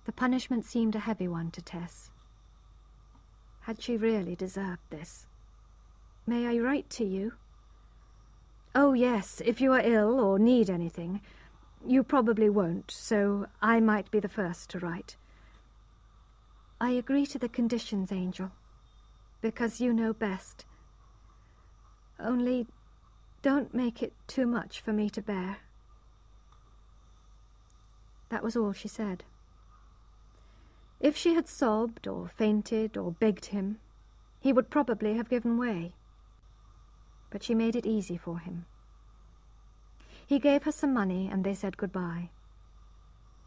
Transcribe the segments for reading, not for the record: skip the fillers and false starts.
The punishment seemed a heavy one to Tess. Had she really deserved this? "May I write to you?" "Oh, yes, if you are ill or need anything. You probably won't, so I might be the first to write." "I agree to the conditions, Angel, because you know best. Only don't make it too much for me to bear." That was all she said. If she had sobbed or fainted or begged him, he would probably have given way. But she made it easy for him. He gave her some money and they said goodbye.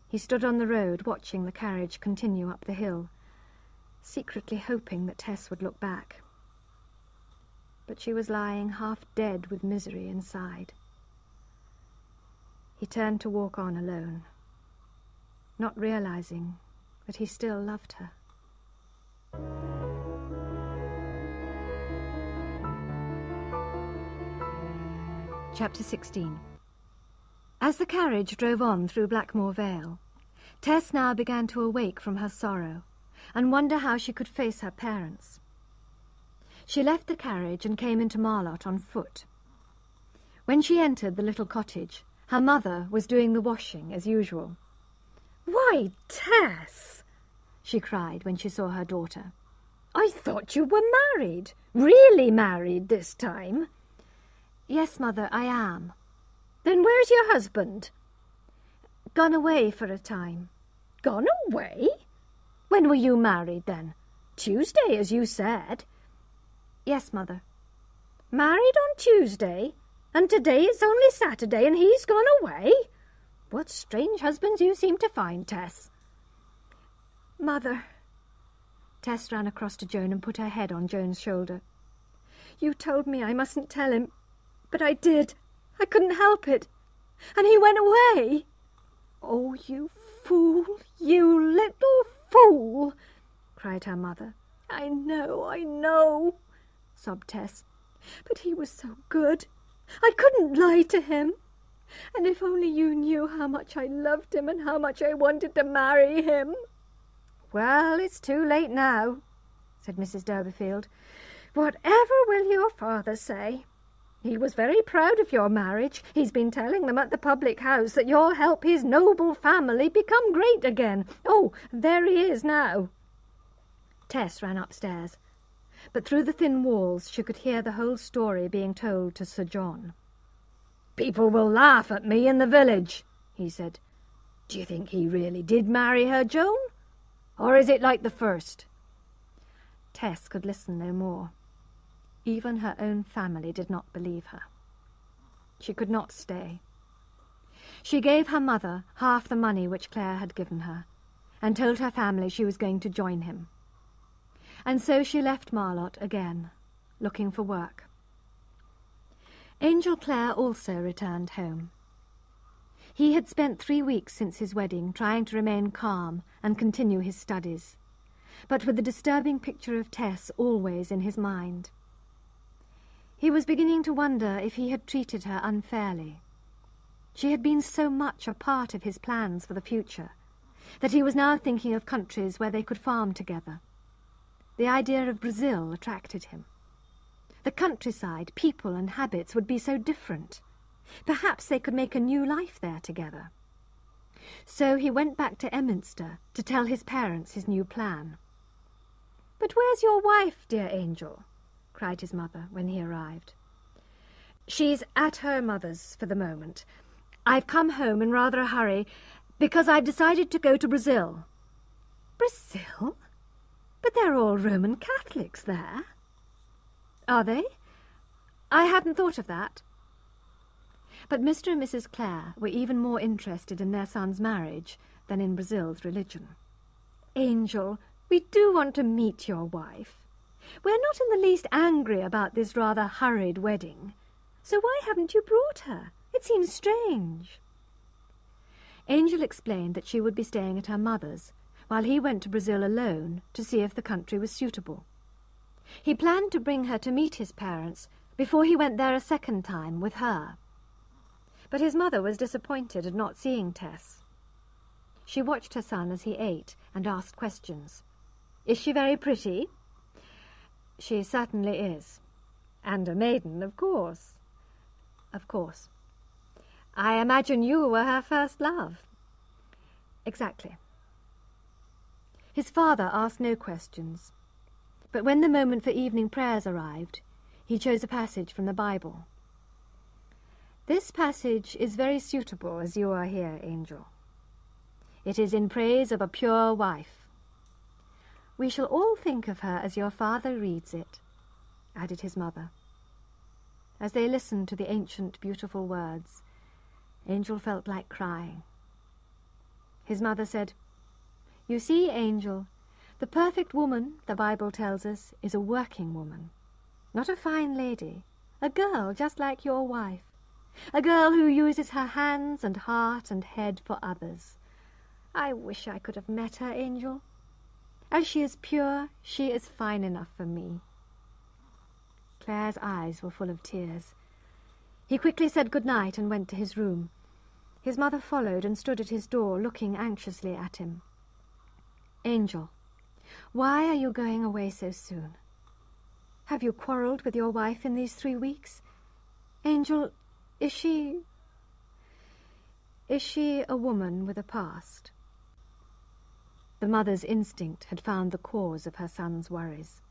He stood on the road watching the carriage continue up the hill, secretly hoping that Tess would look back. But she was lying half dead with misery inside. He turned to walk on alone, not realizing that he still loved her. Chapter 16. As the carriage drove on through Blackmore Vale, Tess now began to awake from her sorrow and wonder how she could face her parents. She left the carriage and came into Marlott on foot. When she entered the little cottage, her mother was doing the washing as usual. "Why, Tess!" she cried when she saw her daughter. "I thought you were married. Really married this time." "Yes, Mother, I am." "Then where's your husband?" "Gone away for a time." "Gone away? When were you married, then? Tuesday, as you said." "Yes, Mother." "Married on Tuesday, and today it's only Saturday, and he's gone away? What strange husbands you seem to find, Tess." "Mother." Tess ran across to Joan and put her head on Joan's shoulder. "You told me I mustn't tell him, but I did. I couldn't help it. And he went away." "Oh, you fool, you little fool!" cried her mother. I know," sobbed Tess. "But he was so good. I couldn't lie to him. And if only you knew how much I loved him and how much I wanted to marry him." "Well, it's too late now," said Mrs. Durbeyfield. "Whatever will your father say? He was very proud of your marriage. He's been telling them at the public house that you'll help his noble family become great again. Oh, there he is now." Tess ran upstairs, but through the thin walls she could hear the whole story being told to Sir John. "People will laugh at me in the village," he said. "Do you think he really did marry her, Joan? Or is it like the first?" Tess could listen no more. Even her own family did not believe her. She could not stay. She gave her mother half the money which Claire had given her, and told her family she was going to join him. And so she left Marlott again, looking for work. Angel Clare also returned home. He had spent 3 weeks since his wedding trying to remain calm and continue his studies, but with the disturbing picture of Tess always in his mind. He was beginning to wonder if he had treated her unfairly. She had been so much a part of his plans for the future that he was now thinking of countries where they could farm together. The idea of Brazil attracted him. The countryside, people and habits would be so different. Perhaps they could make a new life there together. So he went back to Emminster to tell his parents his new plan. "But where's your wife, dear Angel?" cried his mother when he arrived. "She's at her mother's for the moment. I've come home in rather a hurry because I've decided to go to Brazil." "Brazil? But they're all Roman Catholics there." "Are they? I hadn't thought of that." But Mr. and Mrs. Clare were even more interested in their son's marriage than in Brazil's religion. "Angel, we do want to meet your wife. We're not in the least angry about this rather hurried wedding. So why haven't you brought her? It seems strange." Angel explained that she would be staying at her mother's while he went to Brazil alone to see if the country was suitable. He planned to bring her to meet his parents before he went there a second time with her. But his mother was disappointed at not seeing Tess. She watched her son as he ate and asked questions. "Is she very pretty?" "She certainly is." "And a maiden, of course." "Of course." "I imagine you were her first love." "Exactly." His father asked no questions, but when the moment for evening prayers arrived, he chose a passage from the Bible. "This passage is very suitable as you are here, Angel. It is in praise of a pure wife. We shall all think of her as your father reads it," added his mother. As they listened to the ancient, beautiful words, Angel felt like crying. His mother said, "You see, Angel, the perfect woman, the Bible tells us, is a working woman. Not a fine lady, a girl just like your wife. A girl who uses her hands and heart and head for others. I wish I could have met her, Angel. As she is pure, she is fine enough for me." Clare's eyes were full of tears. He quickly said good night and went to his room. His mother followed and stood at his door, looking anxiously at him. "Angel, why are you going away so soon? Have you quarrelled with your wife in these 3 weeks? Angel, is she a woman with a past?" The mother's instinct had found the cause of her son's worries.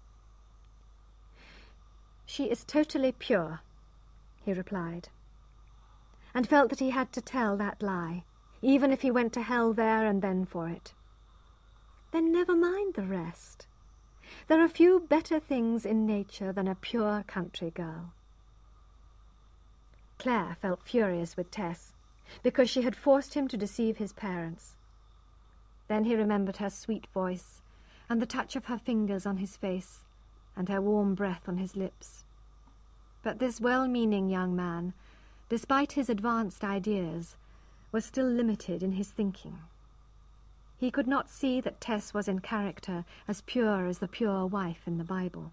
"She is totally pure," he replied, and felt that he had to tell that lie, even if he went to hell there and then for it. "Then never mind the rest. There are few better things in nature than a pure country girl." Clare felt furious with Tess, because she had forced him to deceive his parents. Then he remembered her sweet voice, and the touch of her fingers on his face, and her warm breath on his lips. But this well-meaning young man, despite his advanced ideas, was still limited in his thinking. He could not see that Tess was in character as pure as the pure wife in the Bible.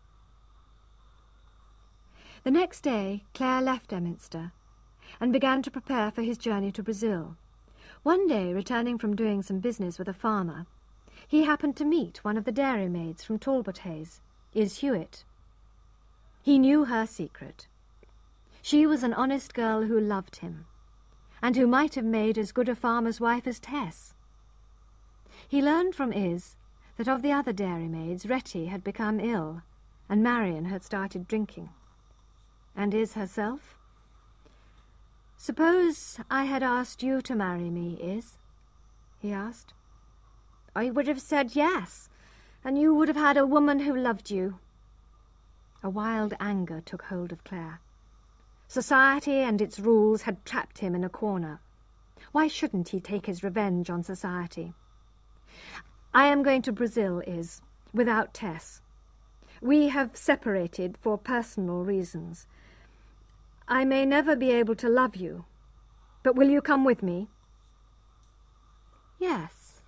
The next day, Clare left Emminster and began to prepare for his journey to Brazil. One day, returning from doing some business with a farmer, he happened to meet one of the dairymaids from Talbot Hayes, Is Hewitt. He knew her secret. She was an honest girl who loved him, and who might have made as good a farmer's wife as Tess. He learned from Is that of the other dairymaids, Retty had become ill, and Marion had started drinking. And Is herself? "Suppose I had asked you to marry me, Is?" he asked. "I would have said yes, and you would have had a woman who loved you." A wild anger took hold of Clare. Society and its rules had trapped him in a corner. Why shouldn't he take his revenge on society? "I am going to Brazil, Is, without Tess. We have separated for personal reasons. I may never be able to love you, but will you come with me?" "Yes,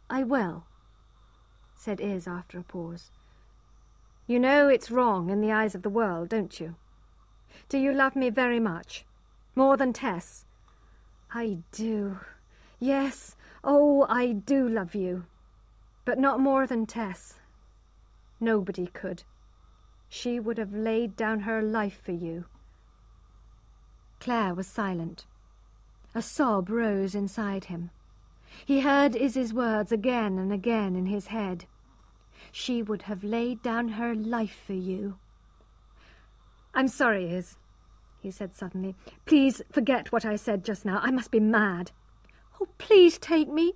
I will," said Is after a pause. "You know it's wrong in the eyes of the world, don't you? Do you love me very much? More than Tess?" "I do. Yes, oh, I do love you. But not more than Tess. Nobody could. She would have laid down her life for you." Clare was silent. A sob rose inside him. He heard Izzy's words again and again in his head. She would have laid down her life for you. "I'm sorry, Iz," he said suddenly. "Please forget what I said just now. I must be mad." "Oh, please take me."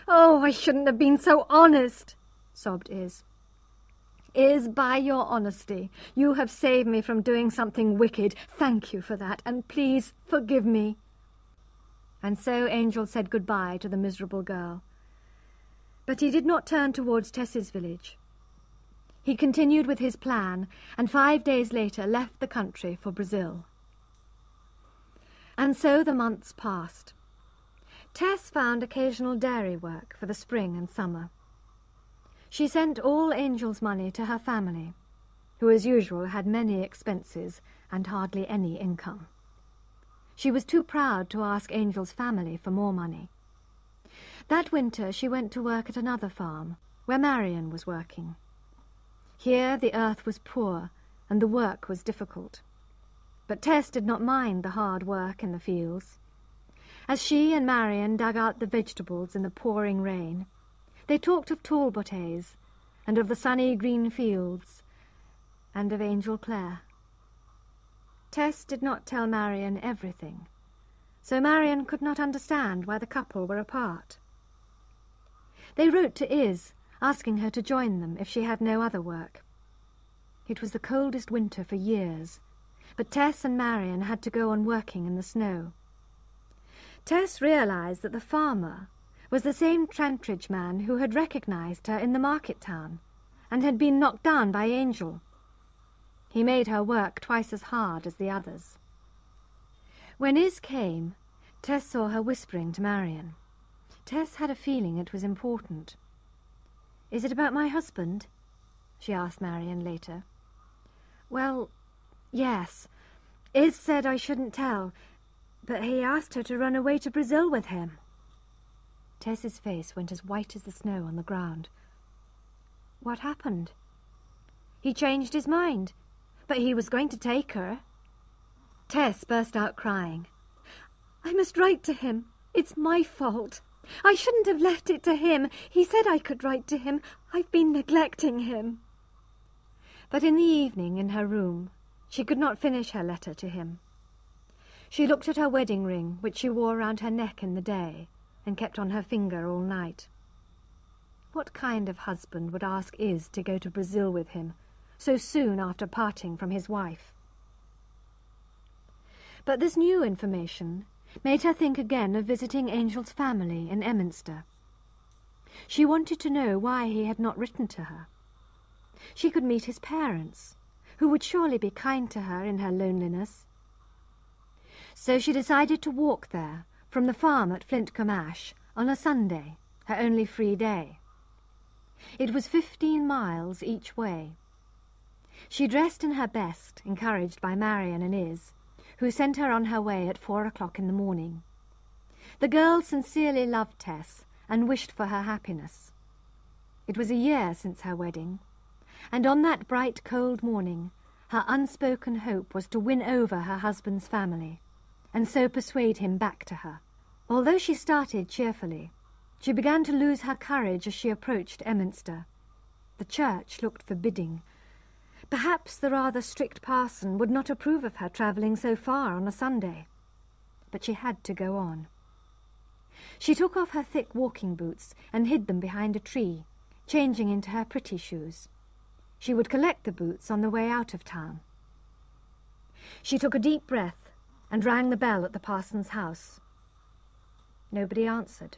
"Oh, I shouldn't have been so honest," sobbed Iz. "Iz, by your honesty, you have saved me from doing something wicked. Thank you for that, and please forgive me." And so Angel said goodbye to the miserable girl. But he did not turn towards Tess's village. He continued with his plan, and 5 days later left the country for Brazil. And so the months passed. Tess found occasional dairy work for the spring and summer. She sent all Angel's money to her family, who as usual had many expenses and hardly any income. She was too proud to ask Angel's family for more money. That winter she went to work at another farm, where Marion was working. Here the earth was poor, and the work was difficult. But Tess did not mind the hard work in the fields. As she and Marion dug out the vegetables in the pouring rain, they talked of Talbotays, and of the sunny green fields, and of Angel Clare. Tess did not tell Marion everything, so Marion could not understand why the couple were apart. They wrote to Iz, asking her to join them if she had no other work. It was the coldest winter for years, but Tess and Marion had to go on working in the snow. Tess realized that the farmer was the same Trantridge man who had recognized her in the market town and had been knocked down by Angel. He made her work twice as hard as the others. When Iz came, Tess saw her whispering to Marion. Tess had a feeling it was important. "Is it about my husband?" she asked Marion later. "Well, yes. Iz said I shouldn't tell, but he asked her to run away to Brazil with him." Tess's face went as white as the snow on the ground. "What happened?" "He changed his mind, but he was going to take her." Tess burst out crying. "I must write to him. It's my fault. I shouldn't have left it to him. He said I could write to him. I've been neglecting him." But in the evening, in her room, she could not finish her letter to him. She looked at her wedding ring, which she wore round her neck in the day, and kept on her finger all night. What kind of husband would ask Iz to go to Brazil with him, so soon after parting from his wife? But this new information made her think again of visiting Angel's family in Emminster. She wanted to know why he had not written to her. She could meet his parents, who would surely be kind to her in her loneliness. So she decided to walk there from the farm at Flintcomb Ash on a Sunday, her only free day. It was 15 miles each way. She dressed in her best, encouraged by Marion and Iz, who sent her on her way at 4 o'clock in the morning. The girls sincerely loved Tess and wished for her happiness. It was a year since her wedding, and on that bright, cold morning her unspoken hope was to win over her husband's family, and so persuade him back to her. Although she started cheerfully, she began to lose her courage as she approached Emminster. The church looked forbidding. Perhaps the rather strict parson would not approve of her travelling so far on a Sunday. But she had to go on. She took off her thick walking boots and hid them behind a tree, changing into her pretty shoes. She would collect the boots on the way out of town. She took a deep breath and rang the bell at the parson's house. Nobody answered.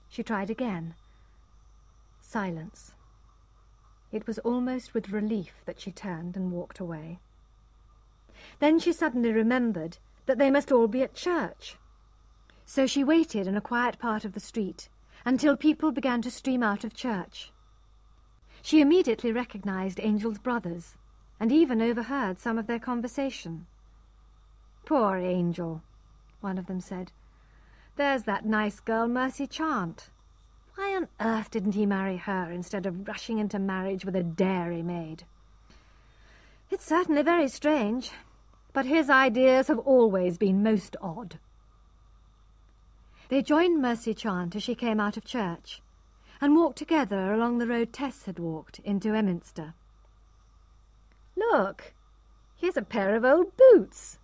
She tried again. Silence. It was almost with relief that she turned and walked away. Then she suddenly remembered that they must all be at church. So she waited in a quiet part of the street until people began to stream out of church. She immediately recognized Angel's brothers and even overheard some of their conversation. "Poor Angel," one of them said. "There's that nice girl, Mercy Chant. Why on earth didn't he marry her instead of rushing into marriage with a dairymaid? It's certainly very strange, but his ideas have always been most odd." They joined Mercy Chant as she came out of church, and walked together along the road Tess had walked into Emminster. "Look, here's a pair of old boots,"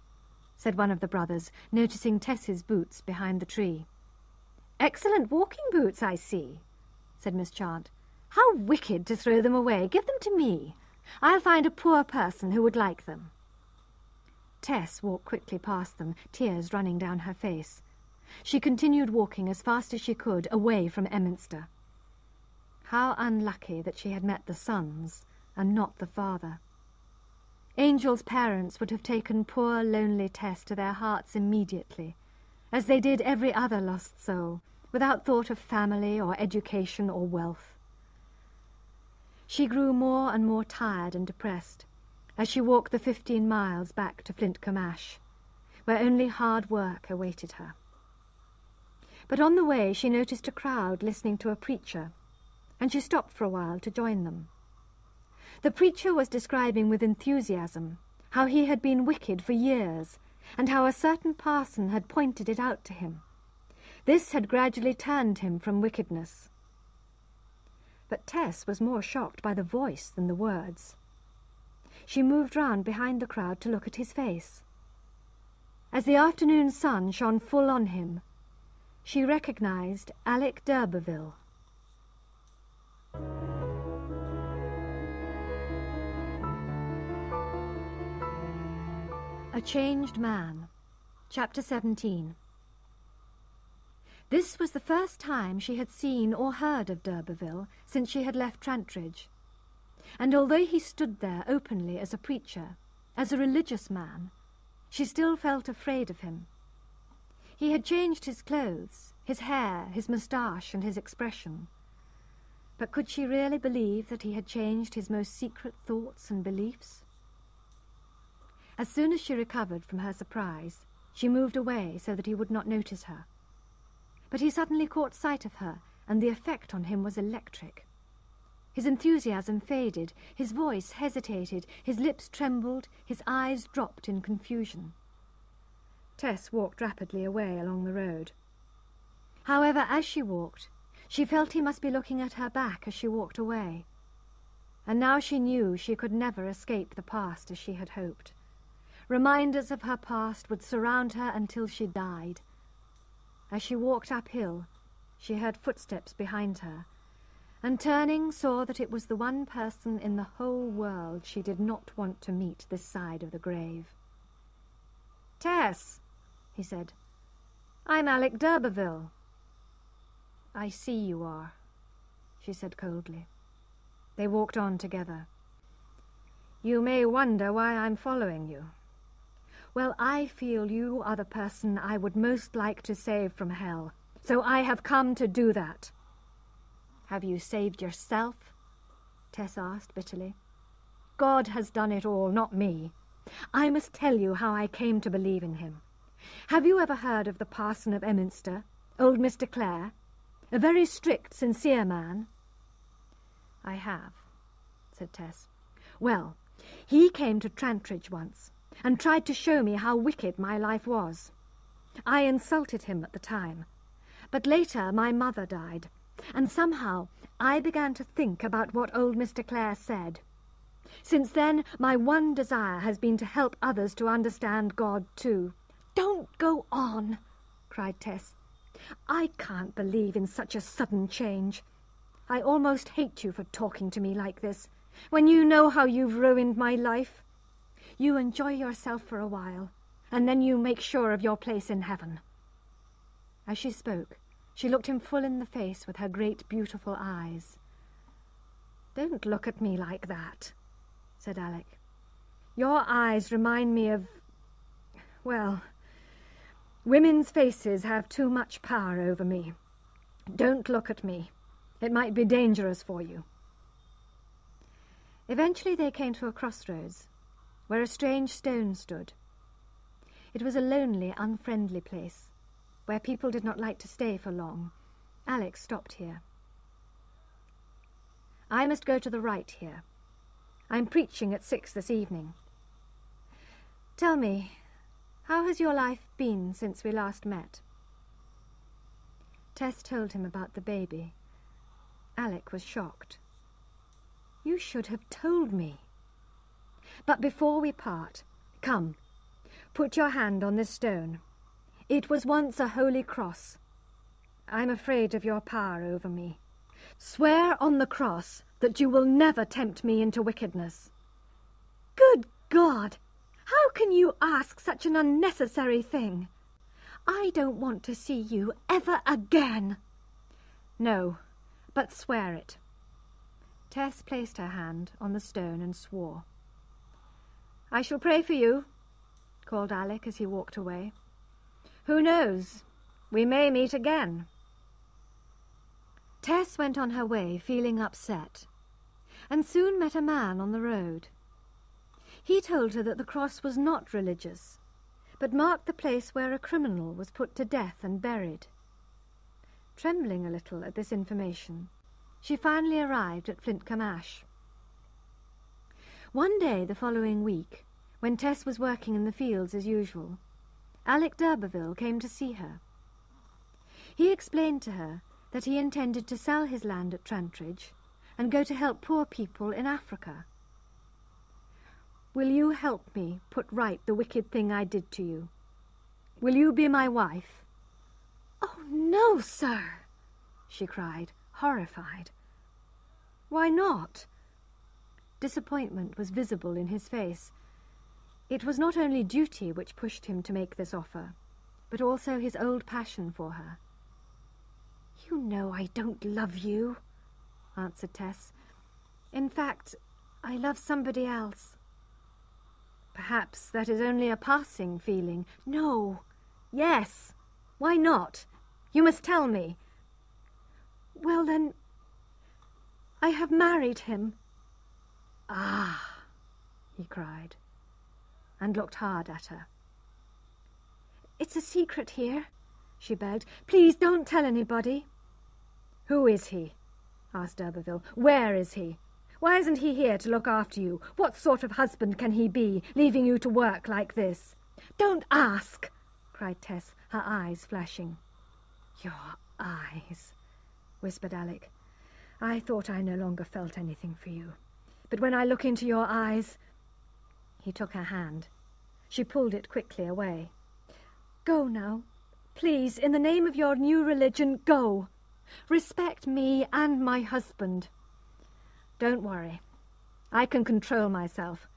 said one of the brothers, noticing Tess's boots behind the tree. "Excellent walking boots, I see," said Miss Chant. "How wicked to throw them away. Give them to me. I'll find a poor person who would like them." Tess walked quickly past them, tears running down her face. She continued walking as fast as she could, away from Emminster. How unlucky that she had met the sons and not the father. Angel's parents would have taken poor, lonely Tess to their hearts immediately, as they did every other lost soul, without thought of family or education or wealth. She grew more and more tired and depressed as she walked the 15 miles back to Flintcomb Ash, where only hard work awaited her. But on the way she noticed a crowd listening to a preacher, and she stopped for a while to join them. The preacher was describing with enthusiasm how he had been wicked for years, and how a certain parson had pointed it out to him. This had gradually turned him from wickedness. But Tess was more shocked by the voice than the words. She moved round behind the crowd to look at his face. As the afternoon sun shone full on him, she recognized Alec d'Urberville. A Changed Man, Chapter 17. This was the first time she had seen or heard of d'Urberville since she had left Trantridge, and although he stood there openly as a preacher, as a religious man, she still felt afraid of him. He had changed his clothes, his hair, his moustache, and his expression. But could she really believe that he had changed his most secret thoughts and beliefs? As soon as she recovered from her surprise, she moved away so that he would not notice her. But he suddenly caught sight of her, and the effect on him was electric. His enthusiasm faded, his voice hesitated, his lips trembled, his eyes dropped in confusion. Tess walked rapidly away along the road. However, as she walked, she felt he must be looking at her back as she walked away. And now she knew she could never escape the past as she had hoped. Reminders of her past would surround her until she died. As she walked uphill, she heard footsteps behind her, and turning saw that it was the one person in the whole world she did not want to meet this side of the grave. "Tess," he said, "I'm Alec d'Urberville." "I see you are," she said coldly. They walked on together. "You may wonder why I'm following you. Well, I feel you are the person I would most like to save from hell, so I have come to do that." "Have you saved yourself?" Tess asked bitterly. "God has done it all, not me. I must tell you how I came to believe in him. Have you ever heard of the parson of Emminster, old Mr. Clare? A very strict, sincere man." "I have," said Tess. "Well, he came to Trantridge once, and tried to show me how wicked my life was. I insulted him at the time, but later my mother died, and somehow I began to think about what old Mr. Clare said. Since then, my one desire has been to help others to understand God too." "Don't go on," cried Tess. "I can't believe in such a sudden change. I almost hate you for talking to me like this, when you know how you've ruined my life. You enjoy yourself for a while, and then you make sure of your place in heaven." As she spoke, she looked him full in the face with her great beautiful eyes. "Don't look at me like that," said Alec. "Your eyes remind me of... well, women's faces have too much power over me. Don't look at me. It might be dangerous for you." Eventually they came to a crossroads, where a strange stone stood. It was a lonely, unfriendly place, where people did not like to stay for long. Alec stopped here. "I must go to the right here. I'm preaching at 6 this evening. Tell me, how has your life been since we last met?" Tess told him about the baby. Alec was shocked. "You should have told me. But before we part, come, put your hand on this stone. It was once a holy cross. I'm afraid of your power over me. Swear on the cross that you will never tempt me into wickedness." "Good God! How can you ask such an unnecessary thing? I don't want to see you ever again." "No, but swear it." Tess placed her hand on the stone and swore. "I shall pray for you," called Alec as he walked away. "Who knows? We may meet again." Tess went on her way feeling upset, and soon met a man on the road. He told her that the cross was not religious, but marked the place where a criminal was put to death and buried. Trembling a little at this information, she finally arrived at Flintcomb Ash. One day the following week, when Tess was working in the fields as usual, Alec d'Urberville came to see her. He explained to her that he intended to sell his land at Trantridge and go to help poor people in Africa. "Will you help me put right the wicked thing I did to you? Will you be my wife?" "Oh, no, sir!" she cried, horrified. "Why not?" Disappointment was visible in his face. It was not only duty which pushed him to make this offer, but also his old passion for her. "You know I don't love you," answered Tess. "In fact, I love somebody else." "Perhaps that is only a passing feeling." "No." "Yes. Why not? You must tell me." "Well, then, I have married him." "Ah!" he cried, and looked hard at her. "It's a secret here," she begged. "Please don't tell anybody." "Who is he?" asked d'Urberville. "Where is he? Why isn't he here to look after you? What sort of husband can he be, leaving you to work like this?" "Don't ask!" cried Tess, her eyes flashing. "Your eyes," whispered Alec. "I thought I no longer felt anything for you. But when I look into your eyes—" He took her hand. She pulled it quickly away. "Go now. Please, in the name of your new religion, go. Respect me and my husband." "Don't worry. I can control myself.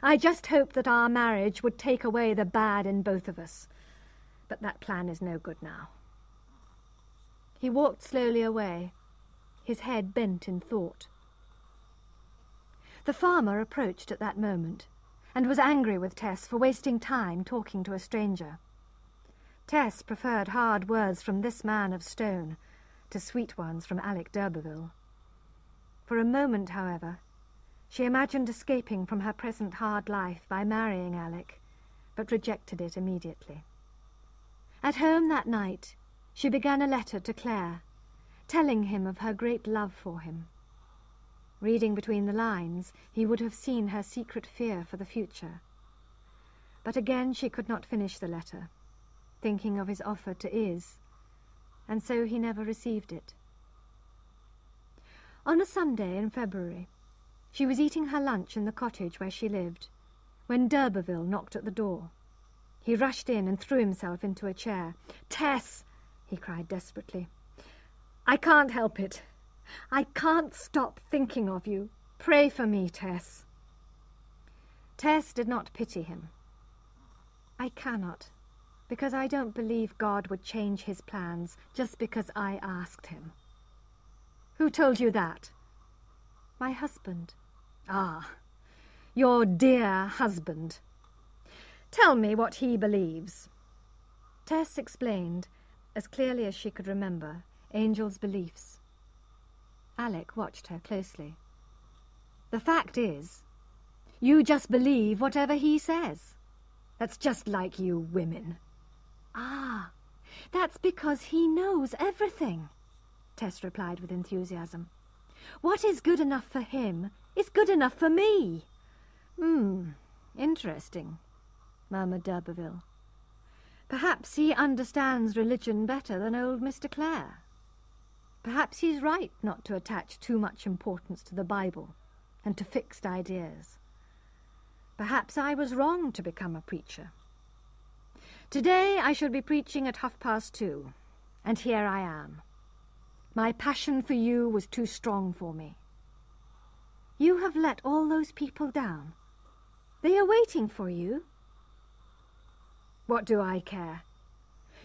I just hoped that our marriage would take away the bad in both of us. But that plan is no good now." He walked slowly away, his head bent in thought. The farmer approached at that moment, and was angry with Tess for wasting time talking to a stranger. Tess preferred hard words from this man of stone to sweet ones from Alec d'Urberville. For a moment, however, she imagined escaping from her present hard life by marrying Alec, but rejected it immediately. At home that night, she began a letter to Claire, telling him of her great love for him. Reading between the lines, he would have seen her secret fear for the future. But again she could not finish the letter, thinking of his offer to Iz, and so he never received it. On a Sunday in February, she was eating her lunch in the cottage where she lived, when d'Urberville knocked at the door. He rushed in and threw himself into a chair. "Tess!" he cried desperately. "I can't help it. I can't stop thinking of you. Pray for me, Tess." Tess did not pity him. "I cannot, because I don't believe God would change his plans just because I asked him." "Who told you that?" "My husband." "Ah, your dear husband. Tell me what he believes." Tess explained, as clearly as she could remember, Angel's beliefs. Alec watched her closely. "The fact is, you just believe whatever he says. That's just like you women." "Ah, that's because he knows everything," Tess replied with enthusiasm. "What is good enough for him is good enough for me." Interesting," murmured d'Urberville. "Perhaps he understands religion better than old Mr. Clare. Perhaps he's right not to attach too much importance to the Bible and to fixed ideas. Perhaps I was wrong to become a preacher. Today I shall be preaching at 2:30, and here I am. My passion for you was too strong for me." "You have let all those people down. They are waiting for you." "What do I care?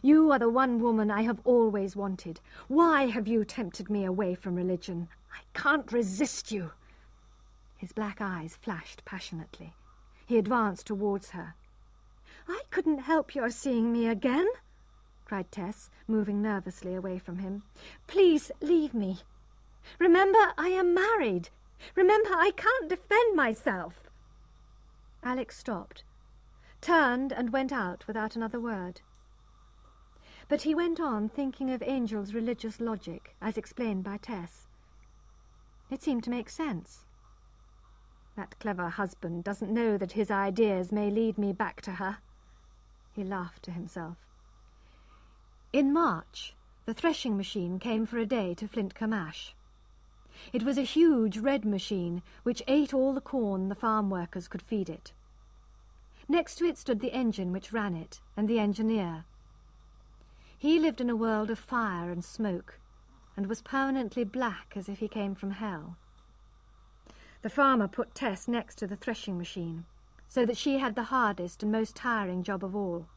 You are the one woman I have always wanted. Why have you tempted me away from religion? I can't resist you." His black eyes flashed passionately. He advanced towards her. "I couldn't help your seeing me again," cried Tess, moving nervously away from him. "Please leave me. Remember, I am married. Remember, I can't defend myself." Alec stopped, turned and went out without another word. But he went on thinking of Angel's religious logic, as explained by Tess. It seemed to make sense. That clever husband doesn't know that his ideas may lead me back to her. He laughed to himself. In March, the threshing machine came for a day to Flintcomb. It was a huge red machine which ate all the corn the farm workers could feed it. Next to it stood the engine which ran it, and the engineer. He lived in a world of fire and smoke, and was permanently black as if he came from hell. The farmer put Tess next to the threshing machine, so that she had the hardest and most tiring job of all.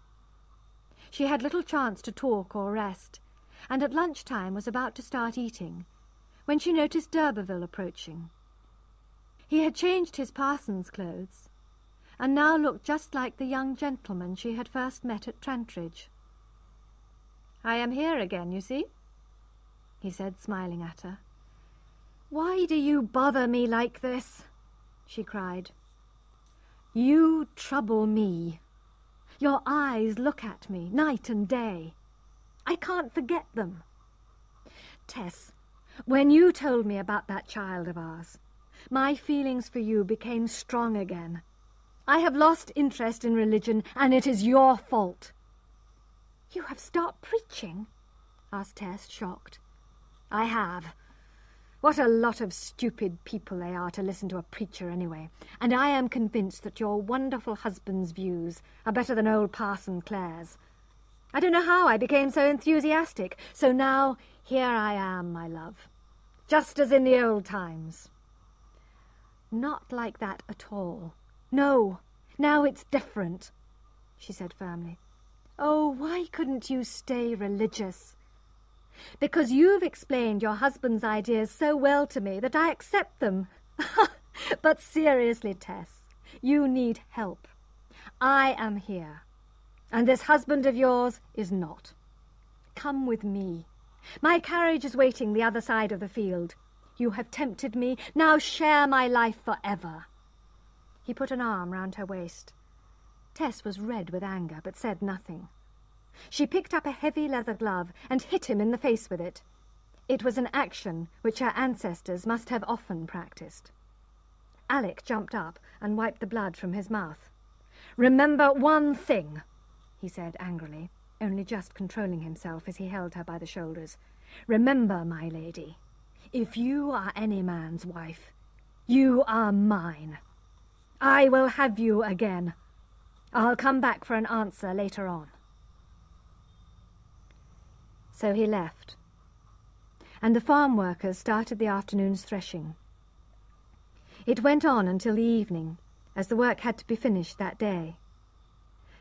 She had little chance to talk or rest, and at lunchtime was about to start eating, when she noticed d'Urberville approaching. He had changed his parson's clothes, and now looked just like the young gentleman she had first met at Trantridge. "I am here again, you see," he said, smiling at her. "Why do you bother me like this?" she cried. "You trouble me. Your eyes look at me night and day. I can't forget them. Tess, when you told me about that child of ours, my feelings for you became strong again. I have lost interest in religion, and it is your fault." "You have stopped preaching?" asked Tess, shocked. "I have. What a lot of stupid people they are to listen to a preacher anyway, and I am convinced that your wonderful husband's views are better than old Parson Clare's. I don't know how I became so enthusiastic, so now here I am, my love, just as in the old times." "Not like that at all. No, now it's different," she said firmly. "Oh, why couldn't you stay religious?" "Because you've explained your husband's ideas so well to me that I accept them. But seriously, Tess, you need help. I am here, and this husband of yours is not. Come with me. My carriage is waiting the other side of the field. You have tempted me, now share my life forever." He put an arm round her waist. Tess was red with anger, but said nothing. She picked up a heavy leather glove and hit him in the face with it. It was an action which her ancestors must have often practised. Alec jumped up and wiped the blood from his mouth. "Remember one thing," he said angrily, only just controlling himself as he held her by the shoulders. "Remember, my lady, if you are any man's wife, you are mine. I will have you again. I'll come back for an answer later on." So he left, and the farm workers started the afternoon's threshing. It went on until the evening, as the work had to be finished that day.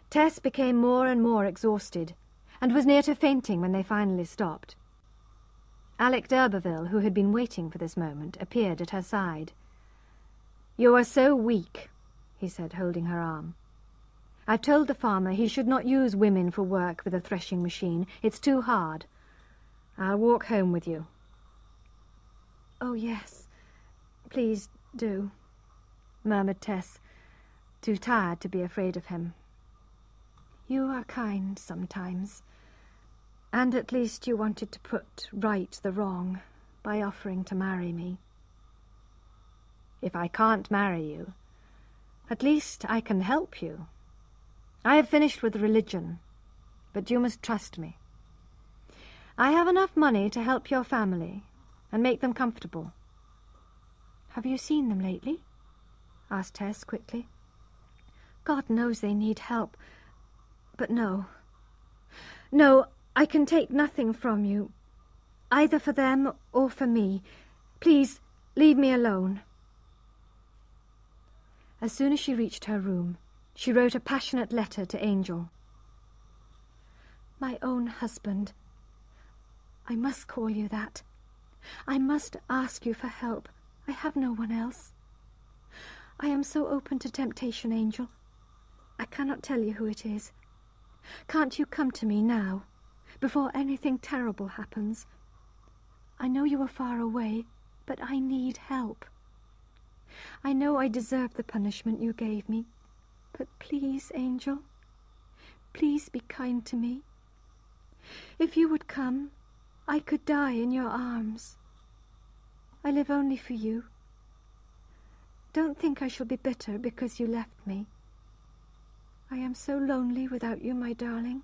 Tess became more and more exhausted, and was near to fainting when they finally stopped. Alec d'Urberville, who had been waiting for this moment, appeared at her side. "You are so weak," he said, holding her arm. "I've told the farmer he should not use women for work with a threshing machine. It's too hard. I'll walk home with you." "Oh, yes, please do," murmured Tess, too tired to be afraid of him. "You are kind sometimes, and at least you wanted to put right the wrong by offering to marry me." "If I can't marry you, at least I can help you. I have finished with religion, but you must trust me. I have enough money to help your family and make them comfortable." "Have you seen them lately?" asked Tess quickly. "God knows they need help, but no, I can take nothing from you, either for them or for me. Please, leave me alone." As soon as she reached her room, she wrote a passionate letter to Angel. "My own husband, I must call you that. I must ask you for help. I have no one else. I am so open to temptation, Angel. I cannot tell you who it is. Can't you come to me now, before anything terrible happens? I know you are far away, but I need help. I know I deserve the punishment you gave me, but please, Angel, please be kind to me. If you would come, I could die in your arms. I live only for you. Don't think I shall be bitter because you left me. I am so lonely without you, my darling.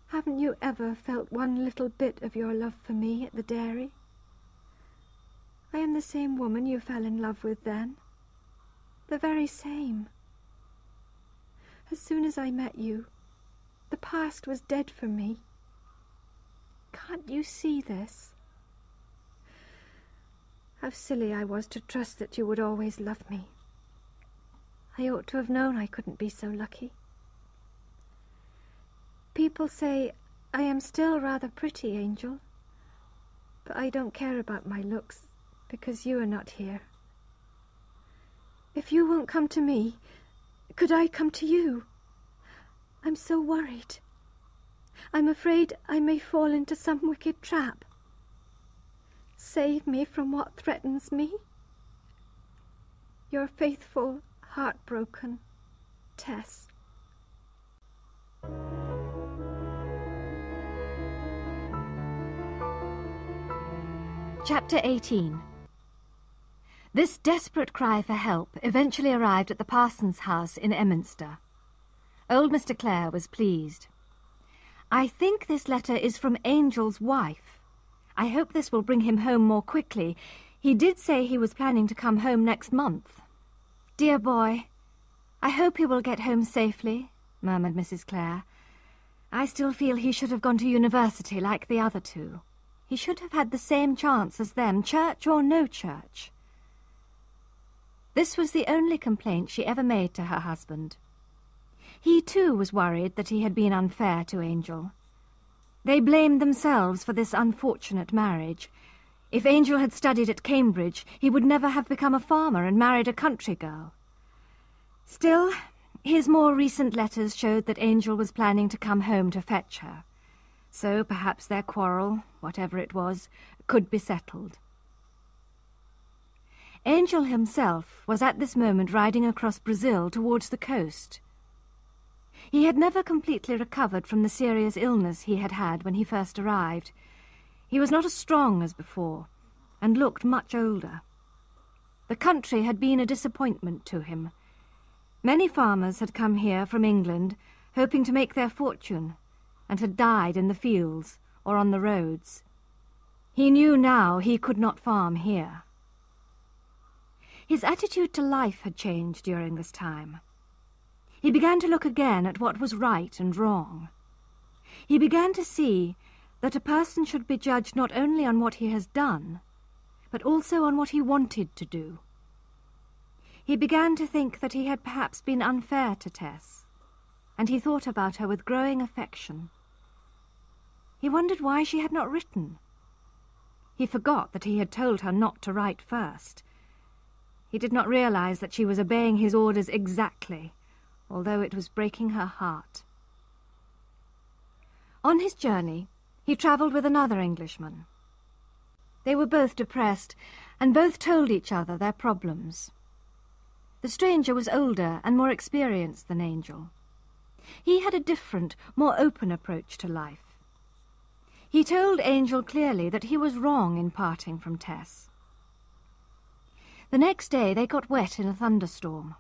Haven't you ever felt one little bit of your love for me at the dairy? I am the same woman you fell in love with then. The very same. As soon as I met you, the past was dead for me. Can't you see this? How silly I was to trust that you would always love me. I ought to have known I couldn't be so lucky. People say I am still rather pretty, Angel, but I don't care about my looks because you are not here. If you won't come to me, could I come to you? I'm so worried. I'm afraid I may fall into some wicked trap. Save me from what threatens me. Your faithful, heartbroken Tess. Chapter 18. This desperate cry for help eventually arrived at the parson's house in Emminster. Old Mr. Clare was pleased. "I think this letter is from Angel's wife. I hope this will bring him home more quickly. He did say he was planning to come home next month." "Dear boy, I hope he will get home safely," murmured Mrs. Clare. "I still feel he should have gone to university like the other two. He should have had the same chance as them, church or no church." This was the only complaint she ever made to her husband. He too was worried that he had been unfair to Angel. They blamed themselves for this unfortunate marriage. If Angel had studied at Cambridge, he would never have become a farmer and married a country girl. Still, his more recent letters showed that Angel was planning to come home to fetch her. So perhaps their quarrel, whatever it was, could be settled. Angel himself was at this moment riding across Brazil towards the coast. He had never completely recovered from the serious illness he had had when he first arrived. He was not as strong as before, and looked much older. The country had been a disappointment to him. Many farmers had come here from England, hoping to make their fortune, and had died in the fields or on the roads. He knew now he could not farm here. His attitude to life had changed during this time. He began to look again at what was right and wrong. He began to see that a person should be judged not only on what he has done, but also on what he wanted to do. He began to think that he had perhaps been unfair to Tess, and he thought about her with growing affection. He wondered why she had not written. He forgot that he had told her not to write first. He did not realize that she was obeying his orders exactly, although it was breaking her heart. On his journey, he travelled with another Englishman. They were both depressed, and both told each other their problems. The stranger was older and more experienced than Angel. He had a different, more open approach to life. He told Angel clearly that he was wrong in parting from Tess. The next day they got wet in a thunderstorm.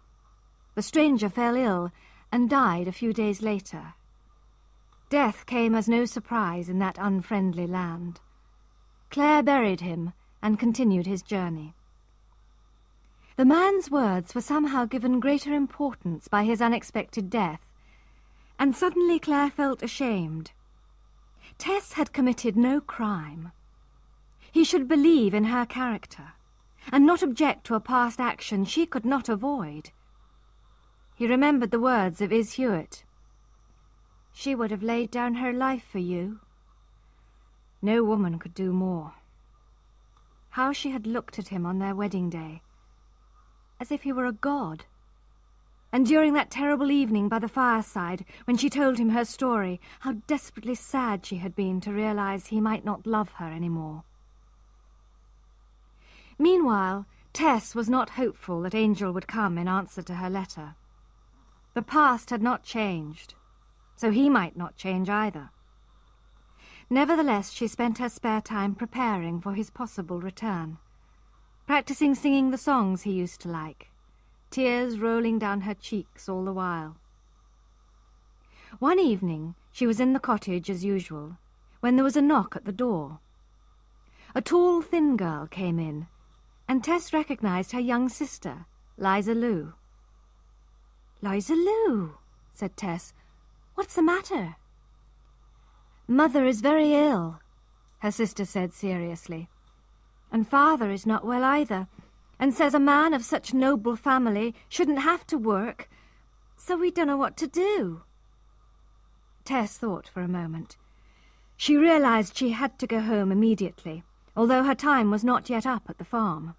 The stranger fell ill and died a few days later. Death came as no surprise in that unfriendly land. Clare buried him and continued his journey. The man's words were somehow given greater importance by his unexpected death, and suddenly Clare felt ashamed. Tess had committed no crime. He should believe in her character, and not object to a past action she could not avoid. He remembered the words of Is Hewitt. "She would have laid down her life for you." No woman could do more. How she had looked at him on their wedding day, as if he were a god. And during that terrible evening by the fireside, when she told him her story, how desperately sad she had been to realize he might not love her any more. Meanwhile, Tess was not hopeful that Angel would come in answer to her letter. The past had not changed. so he might not change either. Nevertheless, she spent her spare time preparing for his possible return, practicing singing the songs he used to like, tears rolling down her cheeks all the while. One evening she was in the cottage as usual, when there was a knock at the door. A tall, thin girl came in, and Tess recognised her young sister, Liza Lou. "Liza Lou," said Tess. "What's the matter?" "Mother is very ill," her sister said seriously. "And Father is not well either, and says a man of such noble family shouldn't have to work, so we don't know what to do." Tess thought for a moment. She realised she had to go home immediately, although her time was not yet up at the farm.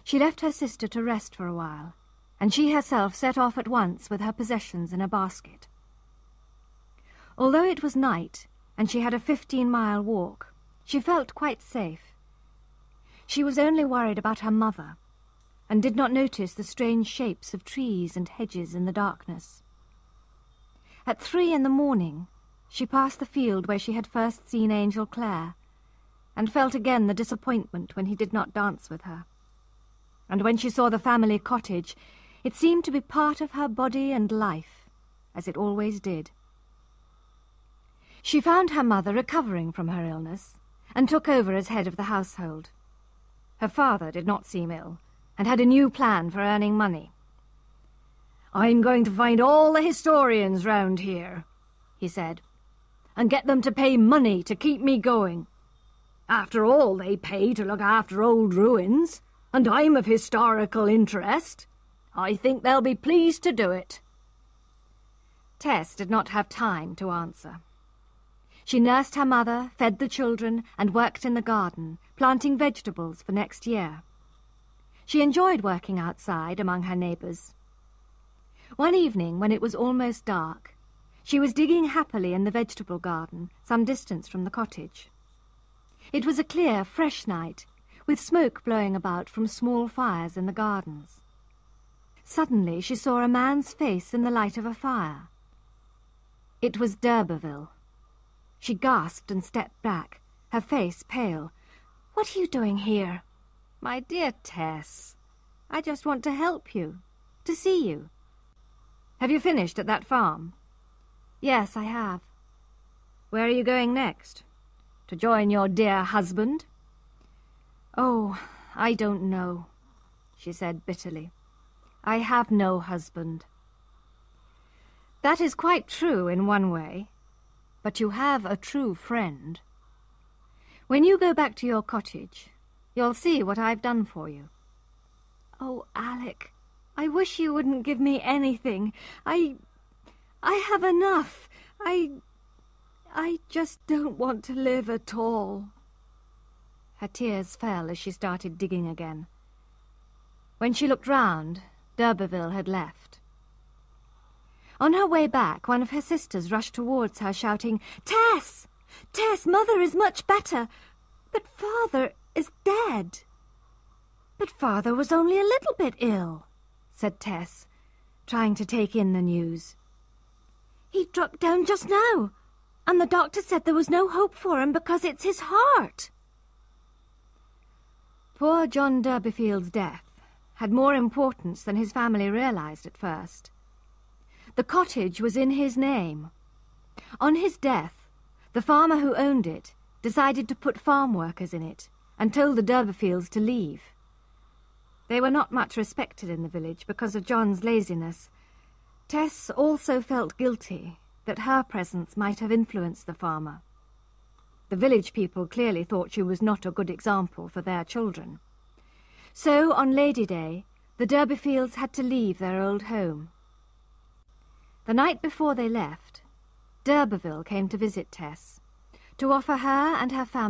She left her sister to rest for a while, and she herself set off at once with her possessions in a basket. Although it was night, and she had a 15-mile walk, she felt quite safe. She was only worried about her mother, and did not notice the strange shapes of trees and hedges in the darkness. At 3 in the morning, she passed the field where she had first seen Angel Clare, and felt again the disappointment when he did not dance with her. And when she saw the family cottage, it seemed to be part of her body and life, as it always did. She found her mother recovering from her illness, and took over as head of the household. Her father did not seem ill, and had a new plan for earning money. "I'm going to find all the historians round here," he said, "and get them to pay money to keep me going. After all, they pay to look after old ruins, and I'm of historical interest. I think they'll be pleased to do it." Tess did not have time to answer. She nursed her mother, fed the children, and worked in the garden, planting vegetables for next year. She enjoyed working outside among her neighbours. One evening, when it was almost dark, she was digging happily in the vegetable garden, some distance from the cottage. It was a clear, fresh night, with smoke blowing about from small fires in the gardens. Suddenly she saw a man's face in the light of a fire. It was d'Urberville. She gasped and stepped back, her face pale. "What are you doing here?" "My dear Tess, I just want to help you, to see you." "Have you finished at that farm?" "Yes, I have." "Where are you going next? To join your dear husband?" "Oh, I don't know," she said bitterly. "I have no husband." "That is quite true in one way, but you have a true friend. When you go back to your cottage, you'll see what I've done for you." "Oh, Alec, I wish you wouldn't give me anything. I have enough. I just don't want to live at all." Her tears fell as she started digging again. When she looked round, d'Urberville had left. On her way back, one of her sisters rushed towards her, shouting, "Tess! Tess, Mother is much better, but Father is dead." "But Father was only a little bit ill," said Tess, trying to take in the news. "He dropped down just now, and the doctor said there was no hope for him because it's his heart." Poor John Durbeyfield's death had more importance than his family realised at first. The cottage was in his name. On his death, the farmer who owned it decided to put farm workers in it and told the Durbeyfields to leave. They were not much respected in the village because of John's laziness. Tess also felt guilty that her presence might have influenced the farmer. The village people clearly thought she was not a good example for their children. So, on Lady Day, the Durbeyfields had to leave their old home. The night before they left, d'Urberville came to visit Tess, to offer her and her family